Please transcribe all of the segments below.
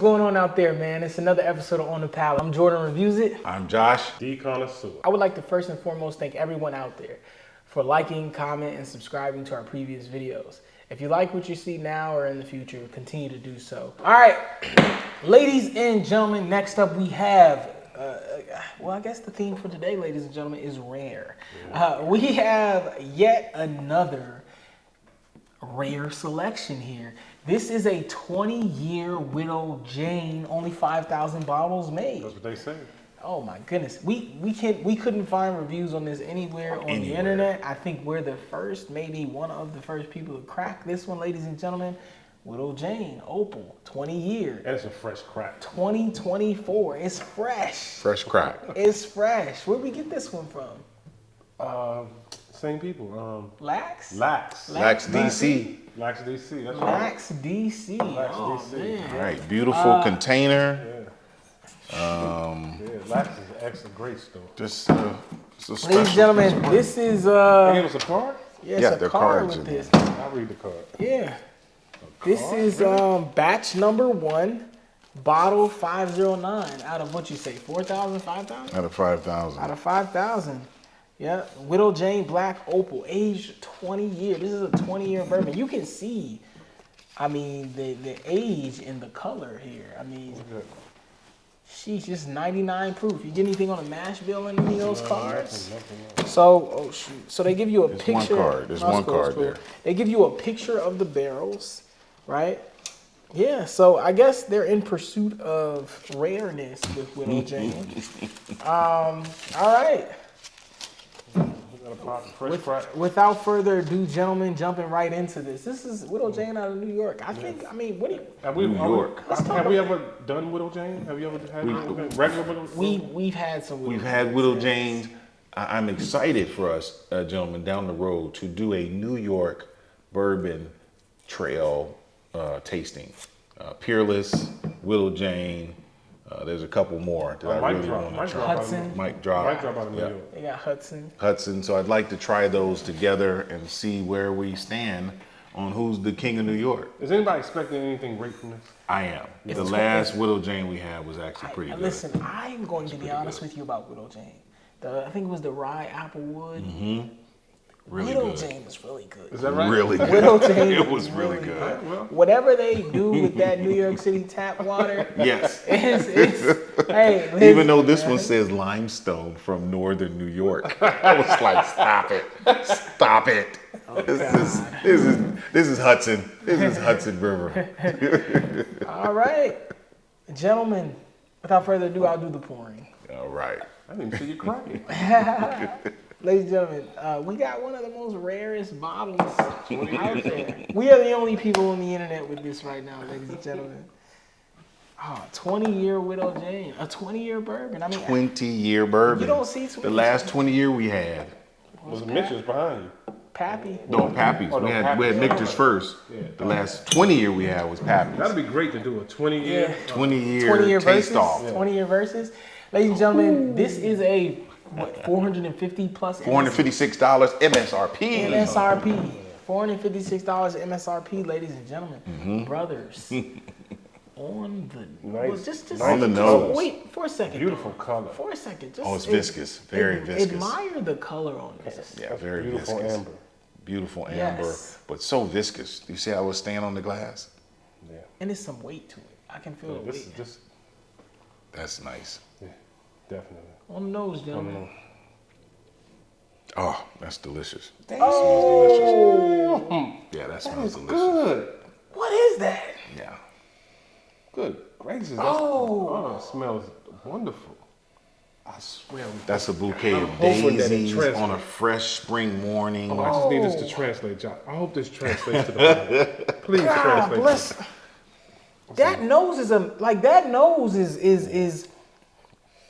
going on out there, man? It's another episode of On the Palate. I'm Jordan Reviews It. I'm Josh. D Connoisseur. I would like to first and foremost thank everyone out there for liking, comment, and subscribing to our previous videos. If you like what you see now or in the future, continue to do so. All right, ladies and gentlemen, next up we have, well, I guess the theme for today, ladies and gentlemen, is rare. We have yet another rare selection here. This is a 20-year Widow Jane, only 5,000 bottles made. That's what they say. Oh my goodness, we couldn't find reviews on this anywhere on the internet. I think we're the first, maybe one of the first people to crack this one, ladies and gentlemen. Widow Jane Opal, 20 years. And it's a fresh crack. 2024. It's fresh. Fresh crack. It's fresh. Where'd we get this one from? Same people. Lax? Lax DC. Lax DC. That's Lax DC. Lax Oh, DC. man. All right, beautiful container. Yeah, Lax is an extra great store. Just it's a special. Ladies and gentlemen, this is They gave us a card? yeah, Yeah, it's a they're card cards with in this. I'll read the card. Yeah. This is batch number 1, bottle 509 out of what you say, 4,000, 5,000? Out of 5,000. Out of 5,000. Yeah. Widow Jane Black Opal, aged 20 years. This is a 20-year bourbon. You can see, I mean, the age in the color here. I mean, she's just 99 proof. You get anything on a mash bill in any of those cards? So, oh shoot. So they give you a There's picture. one card. There's one card there. They give you a picture of the barrels, right? Yeah, so I guess they're in pursuit of rareness with Widow Jane. All right. Without further ado, gentlemen, jumping right into this. This is Widow Jane out of New York. I think, I mean, what do you... Have we, New York. Have we ever done Widow Jane? Have you ever had regular Widow Jane? We've had some... We've had Widow Janes. I'm excited for us, gentlemen, down the road to do a New York bourbon trail tasting. Peerless, Widow Jane. There's a couple more that I really want to try. Hudson. Mic drop. Mic drop out of New York. They got Hudson. Hudson. So I'd like to try those together and see where we stand on who's the king of New York. Is anybody expecting anything great from this? I am. The last Widow Jane we had was actually pretty good. Listen, I'm going to be honest with you about Widow Jane. I think it was the rye applewood. Mm-hmm. Really Widow good. Jane was really good. Is that right? Really good. Widow Jane It was really good. Well, Whatever they do with that New York City tap water, Yes. it's hey. Listen, Even though this one says limestone from northern New York. I was like, stop it. Stop it. Oh, This is Hudson. This is Hudson River. all right, gentlemen. Without further ado, I'll do the pouring. All right. I didn't see you crying. Ladies and gentlemen, we got one of the most rarest bottles out there. We are the only people on the internet with this right now, ladies and gentlemen. 20-year Widow Jane, a 20-year bourbon. I mean, 20-year bourbon. You don't see too the many- last 20 year we had. Was Mitchell's behind you? Pappy. No, Pappy's. Oh, no, we had Pappy's. Michter's first. Yeah. The last 20 year we had was Pappy's. That'd be great to do a 20-year. Yeah. 20-year taste versus. off. 20-year versus. Ladies and gentlemen, this is a what, 450 plus $456 MSRP. MSRP. $456 MSRP, ladies and gentlemen. Brothers. On the Nice. just On the nose. Wait for a second. Beautiful color. For a second. Just Oh, it's viscous. Very viscous. Admire the color on this. Yeah, very Beautiful viscous. amber. Beautiful Yes. amber, but so viscous. You see how it was staying on the glass? Yeah. And there's some weight to it. I can feel the This is weight. just, That's nice. yeah, definitely. On the nose, gentlemen. Oh, that's delicious. Oh, Yeah, that smells delicious. Good. what is that? Yeah. Good gracious. Oh. It smells wonderful. I swear. That's a bouquet of hoping that it daisies translates. on a fresh spring morning. I just need this to translate, Josh. I hope this translates to the public. Please God translate. bless. That nose is that nose is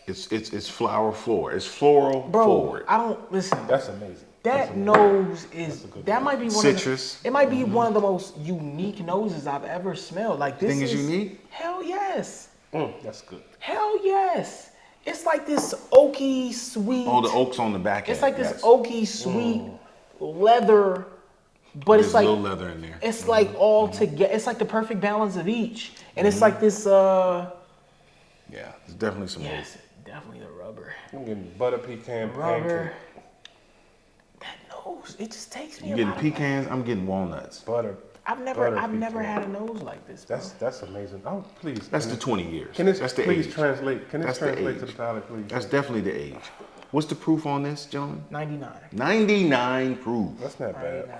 It's flower forward. It's floral bro. forward. I don't listen. That's amazing. That nose is that might be one Citrus. Of the, it might be one of the most unique noses I've ever smelled. Like this Think it's unique? Hell yes. That's good. Hell yes. It's like this oaky sweet. Oh, the oak's on the back end. It's like this yes. oaky sweet leather but it's There's like a little leather in there. It's like all together. It's like the perfect balance of each, and it's like this. Yeah, there's definitely some Yes, definitely the rubber. I'm getting butter pecan Rubber. pancake. That nose, it just takes me. You getting pecans? I'm getting walnuts. Butter. I've never had a nose like this. Bro. That's amazing. Oh, please. That's the 20 years. Can this That's the please age. translate? Can this That's the translate to age. the palate, please? That's definitely the age. What's the proof on this, gentlemen? 99. 99 proof. That's not bad. 99.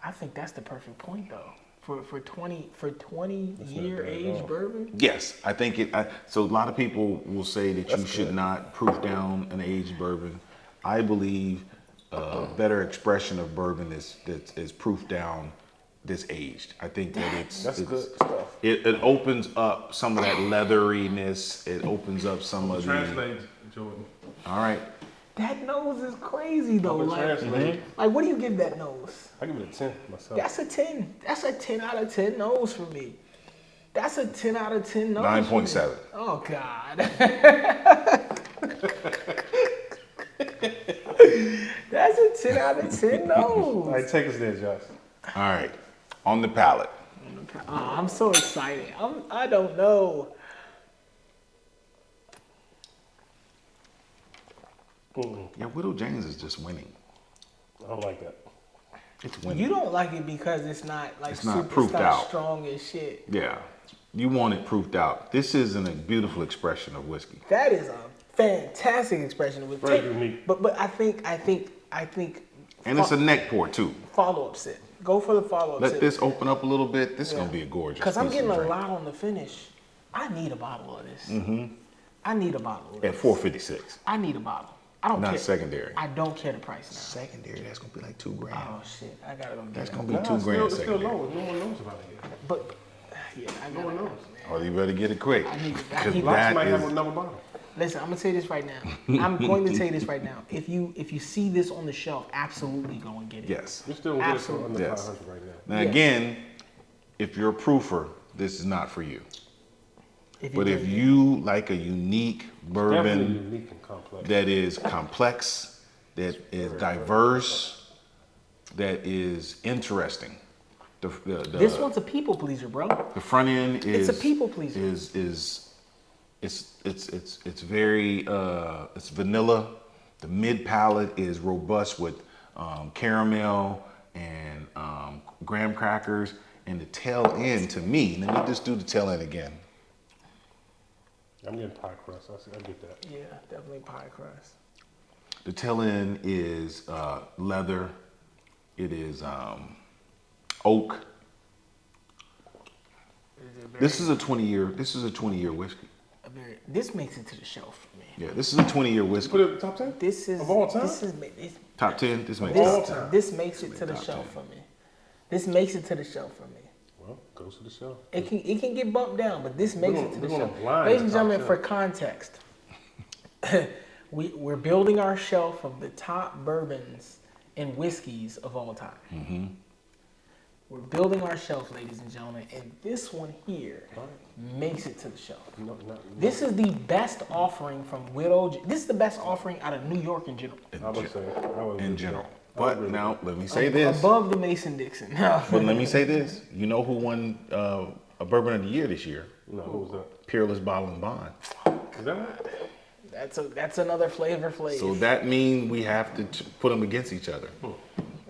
I think that's the perfect point though. For 20 year bad at age all. bourbon. Yes, I think it. So a lot of people will say that you That's should good. not proof down an aged bourbon. I believe a better expression of bourbon is proof down this aged. I think that That's it's good stuff. It opens up some of that leatheriness. It opens up some of the. Translate, Jordan. All right. That nose is crazy though. I'm gonna Like, translate. like, what do you give that nose? I give it a 10 myself. That's a 10. That's a 10 out of 10 nose for me. That's a 10 out of 10 nose. 9.7. Oh God. That's a 10 out of 10 All nose. right, take us there, Josh. All right. On the palate. Oh, I'm so excited. I don't know. Yeah, Widow James is just winning. I don't like that. It's winning. You don't like it because it's not like It's not super, proofed it's not out. strong as shit. Yeah. You want it proofed out. This isn't a beautiful expression of whiskey. That is a fantastic expression of it. Very unique. But I think And it's a neck pour too. follow-up sip. Go for the follow-up Let sip. this open up a little bit. This is gonna be a gorgeous. Because I'm piece getting of a drink. lot on the finish. I need a bottle of this. I need a bottle of At this. $4.56. I need a bottle. I don't Not care. secondary. I don't care the price now. Secondary, that's gonna be like $2,000. Oh shit, I gotta go get That's it. gonna be Nah, $2,000 it's still secondary. low. No one knows about it yet. But yeah, I No one gotta. knows. Oh, you better get it quick. I need- I Because need- Lots that might have is. another bottle. Listen, I'm gonna tell you this right now. I'm going to tell you this right now. If you see this on the shelf, absolutely go and get it. Yes. You're still gonna get it for Absolutely. under Yes. 500 right now. Now Yes. again, if you're a proofer, this is not for you. If But do if it. you like a unique Definitely bourbon unique and complex. that is complex, that is diverse, that is interesting. This one's a people pleaser, bro. The front end is It's a people pleaser. It's very it's vanilla. The mid palate is robust with caramel and graham crackers, and the tail end to me. Let me just do the tail end again. I'm getting pie crust. I get that. Yeah, definitely pie crust. The tail end is leather. It is oak. This is a 20-year. This is a 20-year whiskey. This makes it to the shelf for me. Yeah, this is a 20-year whiskey. Put it in the top 10? This is Of all time? This is Top 10. This makes all top 10. time. this makes it to the Top shelf 10. for me. This makes it to the shelf for me. Well, goes to the shelf. It can get bumped down, but this makes it to the we're gonna shelf. blind Ladies the and top gentlemen, for shelf. context, we're building our shelf of the top bourbons and whiskeys of all time. Mm-hmm. We're building our shelf, ladies and gentlemen, and this one here makes it to the shelf. No. This is the best offering from Widow. This is the best offering out of New York in general. I would say. I would agree In with general. that. I would But agree with now that. let me say this. Above the Mason-Dixon. But let me say this. You know who won a bourbon of the year this year? No, who was that? Peerless Bottle and Bond. Is that right? That's another flavor. So that means we have to put them against each other.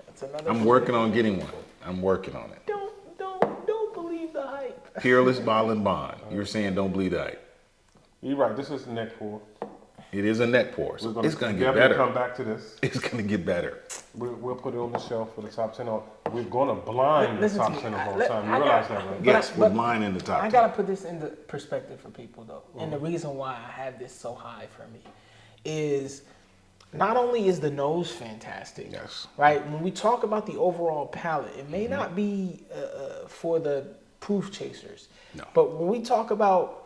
That's another. I'm working on getting one. I'm working on it. Don't believe the hype. Peerless Bottle and Bond. You're saying don't bleed the hype. You're right. This is the neck pour. It is a neck pour. So We're it's gonna get definitely better. come back to this. It's gonna get better. We'll put it on the shelf for the top 10. We're going to blind the Listen top to me. 10 of all I- time. I You got- realize that, right? Yes, but- we're mine in the top I 10. gotta put this into perspective for people though, and the reason why I have this so high for me is not only is the nose fantastic, Yes. right? When we talk about the overall palate, it may not be for the proof chasers, No. but when we talk about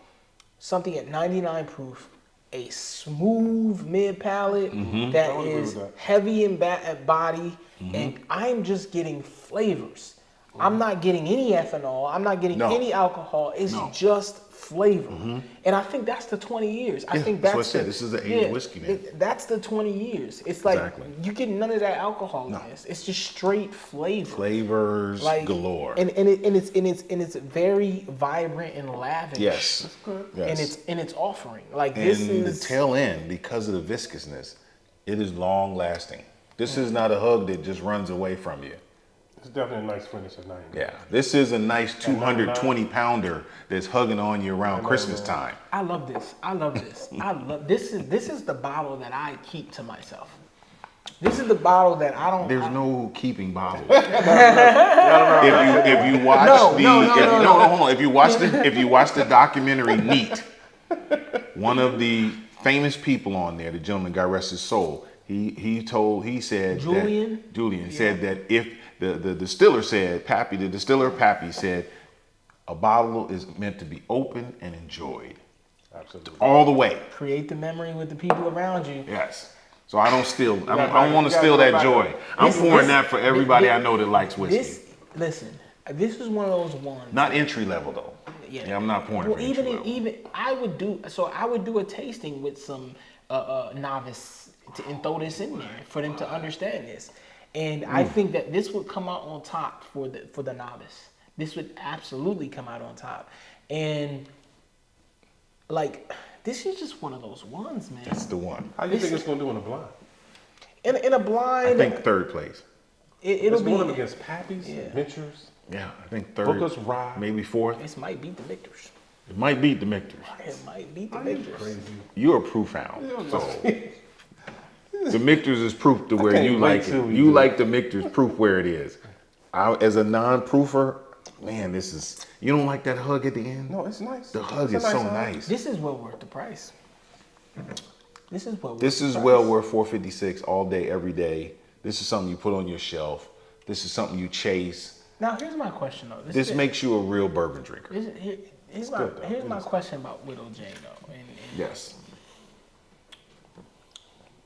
something at 99 proof, a smooth mid palate that I would agree is with that. heavy in body, and I'm just getting flavors. I'm not getting any ethanol. I'm not getting No. any alcohol. It's No. just flavor. And I think that's the 20 years. I think that's what I said. This is the aged whiskey, man. That's the 20 years. It's like you get none of that alcohol in this. It's just straight flavor. Flavors galore. And it's very vibrant and lavish. Yes. That's good. Yes. And it's offering. Like and this is the tail end, because of the viscousness, it is long lasting. This is not a hug that just runs away from you. It's definitely a nice finish at 90. Yeah, this is a nice 220 pounder that's hugging on you around Christmas time. I love this. I love this. This is the bottle that I keep to myself. This is the bottle that I don't. There's no keeping bottles. If you watch if you watch the documentary Neat, one of the famous people on there, the gentleman, God rest his soul, he said Julian said that if the distiller said, the distiller Pappy said, a bottle is meant to be opened and enjoyed. Absolutely. All the way. Create the memory with the people around you. Yes. So I don't want to steal that joy. I'm pouring that for everybody I know that likes whiskey. This is one of those ones. Not entry level though. Yeah, I'm not pouring for entry level. Even I would do a tasting with some novice and throw this in there for them to understand this. And I think that this would come out on top for the novice. This would absolutely come out on top. And like, this is just one of those ones, man. That's the one. How do you think it's going to do in a blind? In a blind, I think third place. It'll be going against Pappy's, Ventures. Yeah, I think third. Booker's Rye. Maybe fourth. This might beat the Victors. It might beat the Victors. It might beat the Victors. Crazy. You're a proof hound. So the Victors is proof to where you like it. till we You do like the Victors proof where it is. As a non-proofer, man, you don't like that hug at the end? No, it's nice. The hug is so nice. This is well worth the price. This is well worth $4.56 all day, every day. This is something you put on your shelf. This is something you chase. Now, here's my question, though. This makes you a real bourbon drinker. Here's my question about Widow Jane, though. Yes.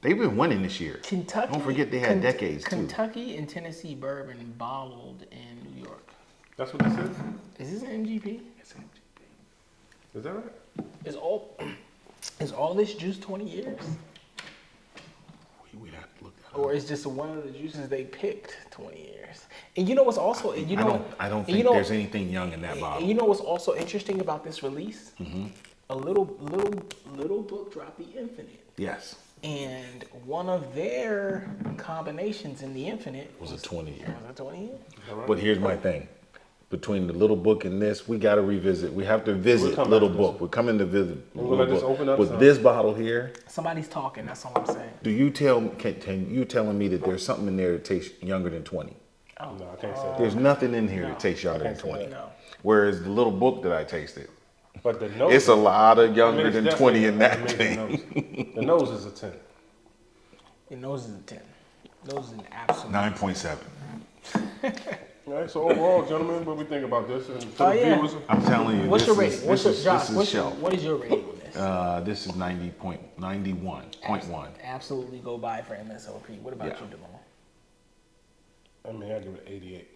They've been winning this year. Kentucky. Don't forget they had decades, too. Kentucky and Tennessee bourbon bottled in New York. That's what this is? Is this an MGP? It's MGP. Is that right? Is all this juice 20 years? We'd have to look that up. Or is just one of the juices they picked 20 years? And you know what's also, I don't think there's anything young in that bottle. And you know what's also interesting about this release? Mm-hmm. A little book dropped The Infinite. Yes. And one of their combinations in The Infinite was a 20-year. Was a 20 year? But here's my thing. Between the little book and this, we got to revisit. We have to visit Little Book. We're coming to visit Little Book. Open up with this bottle here. Somebody's talking. That's all I'm saying. Do you telling me that there's something in there that tastes younger than 20? Oh. No, I can't say that. There's nothing in here that tastes younger than 20. No. Whereas the Little Book that I tasted, but the nose, it's a lot of younger than 20 in that thing. The nose is a 10. The nose is a 10. Nose is an absolute 9.7. All right, so overall, gentlemen, what we think about this? And to the viewers, I'm telling you, what's your rating? What is your rating on this? This is 91.1. Absolutely go buy for MSRP. What about you, Demone? I mean, I give it 88.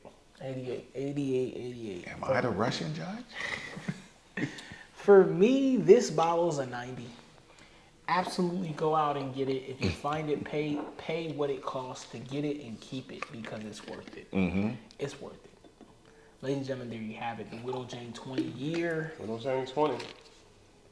88. Am I the Russian judge? For me, this bottle's a 90. Absolutely go out and get it. If you find it, pay what it costs to get it and keep it because it's worth it. Mm-hmm. It's worth it. Ladies and gentlemen, there you have it. The Widow Jane 20 year. Widow Jane 20.